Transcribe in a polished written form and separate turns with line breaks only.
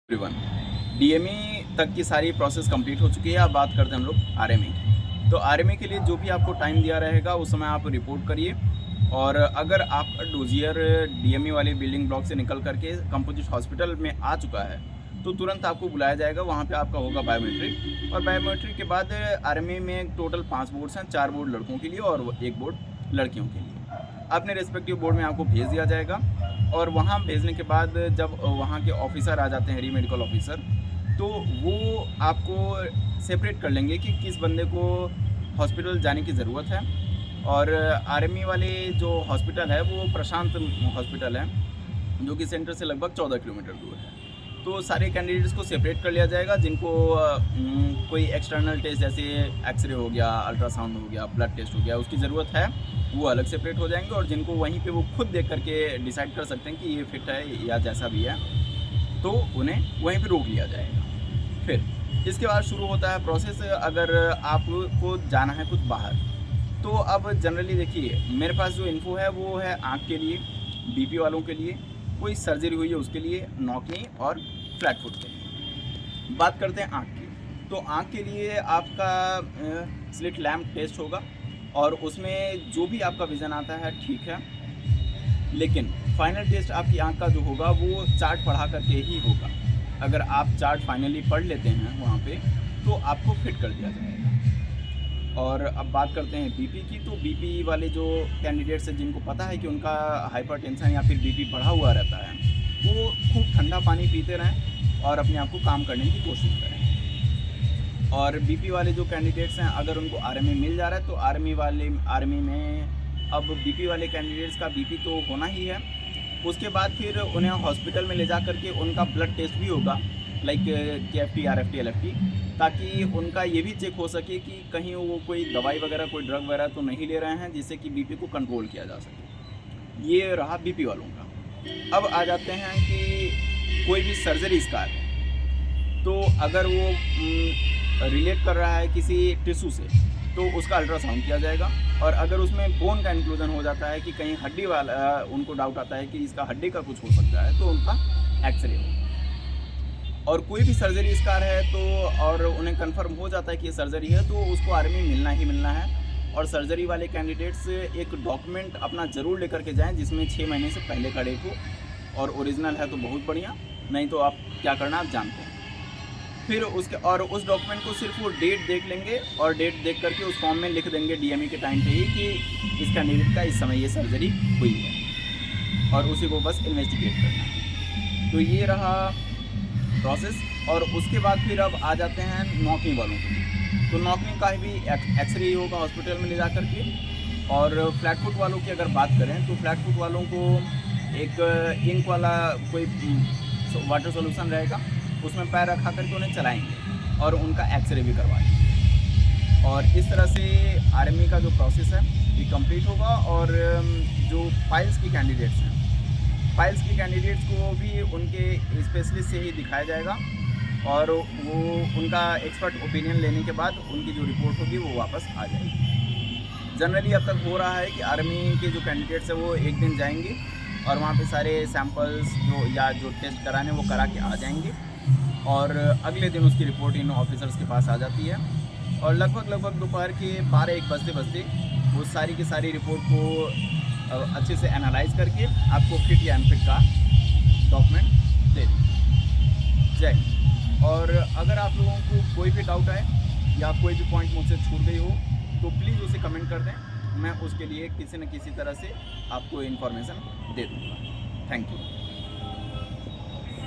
Everyone, DME तक की सारी प्रोसेस कंप्लीट हो चुकी है। अब बात करते हैं हम लोग आरएमई की। तो आरएमई के लिए जो भी आपको टाइम दिया रहेगा उस समय आप रिपोर्ट करिए। और अगर आपका डोजियर डीएमई वाली बिल्डिंग ब्लॉक से निकल करके कंपोजिट हॉस्पिटल में आ चुका है तो तुरंत आपको बुलाया जाएगा। वहाँ पे आपका होगा बायोमेट्रिक, और बायोमेट्रिक के बाद आरएमई में टोटल 5 बोर्ड्स हैं, 4 बोर्ड लड़कों के लिए और 1 बोर्ड लड़कियों के लिए। अपने रेस्पेक्टिव बोर्ड में आपको भेज दिया जाएगा। और वहाँ भेजने के बाद जब वहाँ के ऑफिसर आ जाते हैं, री मेडिकल ऑफिसर, तो वो आपको सेपरेट कर लेंगे कि किस बंदे को हॉस्पिटल जाने की ज़रूरत है। और आर्मी वाले जो हॉस्पिटल है वो प्रशांत हॉस्पिटल है, जो कि सेंटर से लगभग 14 किलोमीटर दूर है। तो सारे कैंडिडेट्स को सेपरेट कर लिया जाएगा। जिनको कोई एक्सटर्नल टेस्ट जैसे एक्सरे हो गया, अल्ट्रासाउंड हो गया, ब्लड टेस्ट हो गया, उसकी ज़रूरत है वो अलग सेपरेट हो जाएंगे। और जिनको वहीं पे वो खुद देख करके डिसाइड कर सकते हैं कि ये फिट है या जैसा भी है, तो उन्हें वहीं पे रोक लिया जाएगा। फिर इसके बाद शुरू होता है प्रोसेस। अगर आपको जाना है कुछ बाहर, तो अब जनरली देखिए मेरे पास जो इन्फो है वो है आँख के लिए, बीपी वालों के लिए, कोई सर्जरी हुई है उसके लिए, नॉकनी और फ्लैट फुट के लिए। बात करते हैं आँख की। तो आँख के लिए आपका स्लिट लैम्प टेस्ट होगा और उसमें जो भी आपका विज़न आता है ठीक है, लेकिन फाइनल टेस्ट आपकी आँख का जो होगा वो चार्ट पढ़ा करके ही होगा। अगर आप चार्ट फाइनली पढ़ लेते हैं वहाँ पे तो आपको फिट कर दिया जाएगा। और अब बात करते हैं बीपी की। तो बीपी वाले जो कैंडिडेट्स हैं जिनको पता है कि उनका हाइपरटेंशन या फिर बीपी बढ़ा हुआ रहता है, वो खूब ठंडा पानी पीते रहें और अपने आप को काम करने की कोशिश करें। और बीपी वाले जो कैंडिडेट्स हैं अगर उनको आर्मी मिल जा रहा है तो आर्मी में अब बीपी वाले कैंडिडेट्स का बीपी तो होना ही है। उसके बाद फिर उन्हें हॉस्पिटल में ले जा करके उनका ब्लड टेस्ट भी होगा, लाइक KFT, RFT, LFT, ताकि उनका ये भी चेक हो सके कि कहीं वो कोई दवाई वगैरह, कोई ड्रग वगैरह तो नहीं ले रहे हैं जिससे कि बीपी को कंट्रोल किया जा सके। ये रहा बीपी वालों का। अब आ जाते हैं कि कोई भी सर्जरी स्कार, तो अगर वो रिलेट कर रहा है किसी टिश्यू से तो उसका अल्ट्रासाउंड किया जाएगा। और अगर उसमें बोन का इंक्लूजन हो जाता है कि कहीं हड्डी वाला, उनको डाउट आता है कि इसका हड्डी का कुछ हो सकता है, तो उनका एक्सरे हो। और कोई भी सर्जरी स्कार है तो और उन्हें कंफर्म हो जाता है कि ये सर्जरी है तो उसको आर्मी मिलना ही मिलना है। और सर्जरी वाले कैंडिडेट्स एक डॉक्यूमेंट अपना ज़रूर लेकर के जाएँ जिसमें 6 महीने से पहले का डेट हो, और ओरिजिनल है तो बहुत बढ़िया, नहीं तो आप क्या करना आप जानते हैं। फिर उस डॉक्यूमेंट को सिर्फ वो डेट देख लेंगे और डेट देख करके उस फॉर्म में लिख देंगे डीएमई के टाइम पे ही कि इस कैंडिडेट का इस समय ये सर्जरी हुई है, और उसी को बस इन्वेस्टिगेट करना है। तो ये रहा प्रोसेस। और उसके बाद फिर अब आ जाते हैं नॉकनी वालों को। तो नॉकनी का भी एक्सरे होगा हॉस्पिटल में ले जा करके। और फ्लैट फुट वालों की अगर बात करें तो फ्लैट फुट वालों को एक इंक वाला कोई वाटर सोल्यूशन रहेगा, उसमें पैर रखा करके उन्हें चलाएंगे और उनका एक्सरे भी करवाएंगे। और इस तरह से आर्मी का जो प्रोसेस है ये कंप्लीट होगा। और जो फाइल्स की कैंडिडेट्स हैं, फाइल्स की कैंडिडेट्स को भी उनके स्पेशलिस्ट से ही दिखाया जाएगा, और वो उनका एक्सपर्ट ओपिनियन लेने के बाद उनकी जो रिपोर्ट होगी वो वापस आ जाएगी। जनरली अब तक हो रहा है कि आर्मी के जो कैंडिडेट्स हैं वो एक दिन जाएंगे और वहाँ पे सारे सैंपल्स जो टेस्ट कराने वो करा के आ जाएंगे, और अगले दिन उसकी रिपोर्ट इन ऑफिसर्स के पास आ जाती है। और लगभग दोपहर के 12-1 बजते वो सारी की सारी रिपोर्ट को अच्छे से एनालाइज करके आपको फिट या अनफिट का डॉक्यूमेंट दे दें। जय हिंद। और अगर आप लोगों को कोई भी डाउट आए या कोई भी पॉइंट मुझसे छूट गई हो तो प्लीज़ उसे कमेंट कर दें, मैं उसके लिए किसी न किसी तरह से आपको इन्फॉर्मेशन दे दूँगा। Thank you.